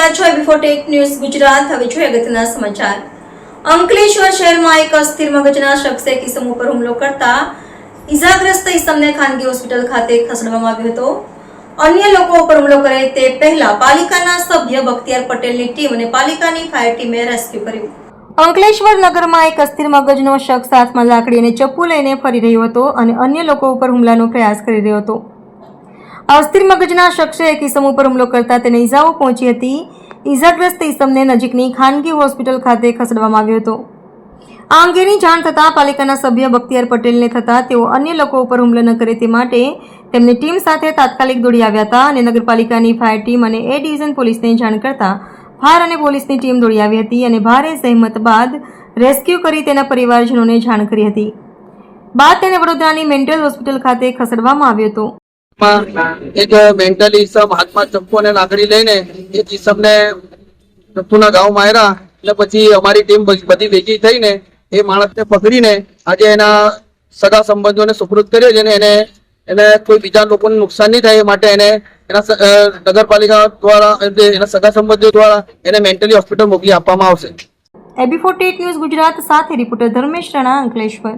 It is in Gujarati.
રહ્યા છો AB48 ન્યૂઝ ગુજરાત। હવે જોઈએ અગત્યના સમાચાર। અંકલેશ્વર શહેરમાં એક અસ્થિર મગજના શખ્સે કિસમ ઉપર હુમલો કરતા ઈજાગ્રસ્ત ઈસમને ખાનગી હોસ્પિટલ ખાતે ખસેડવામાં આવ્યો હતો। અન્ય લોકો ઉપર હુમલો કરે તે પહેલા પાલિકાના સભ્ય બખ્તિયાર પટેલની ટીમ અને પાલિકાની ફાયર ટીમે રેસ્ક્યુ કર્યું। અંકલેશ્વર નગરમાં એક અસ્થિર મગજનો શખ્સ હાથમાં લાકડી અને ચપ્પુ લઈને ફરી રહ્યો હતો અને અન્ય લોકો ઉપર હુમલાનો પ્રયાસ કરી રહ્યો હતો। અસ્થિર મગજના શખ્સે એક ઈસમ ઉપર હુમલો કરતા તેને ઈજાઓ પહોંચી હતી। ઈજાગ્રસ્ત ઈસમને નજીકની ખાનગી હોસ્પિટલ ખાતે ખસેડવામાં આવ્યો હતો। આ અંગેની જાણ થતાં પાલિકાના સભ્ય બખ્તિયાર પટેલને થતાં તેઓ અન્ય લોકો ઉપર હુમલો ન કરે તે માટે તેમની ટીમ સાથે તાત્કાલિક દોડી આવ્યા હતા અને નગરપાલિકાની ફાયર ટીમ અને એ ડિવિઝન પોલીસને જાણ કરતા ફાયર અને પોલીસની ટીમ દોડી આવી હતી અને ભારે જહેમત બાદ રેસ્ક્યુ કરી તેના પરિવારજનોને જાણ કરી હતી। બાદ તેને વડોદરાની મેન્ટલ હોસ્પિટલ ખાતે ખસેડવામાં આવ્યો હતો। એક મેન્ટલી ઈસમ હાથમાં ચપ્પુ અને લાકડી લઈને એક ઈસમને ચપ્પુના ઘાવ માર્યા એટલે પછી અમારી ટીમ બધી ભેગી થઈને એ માણસને પકડીને આજે એના સગા સંબંધોને સુપૃત કર્યો છે અને એને કોઈ બીજા લોકોને નુકસાન નહીં થાય એ માટે એને એના નગરપાલિકા દ્વારા એના સગા સંબંધીઓ દ્વારા એને મેન્ટલી હોસ્પિટલ મોકલી આપવામાં આવશે। AB48 ન્યૂઝ ગુજરાત સાથે રિપોર્ટર ધર્મેશ રાણા, અંકલેશ્વર।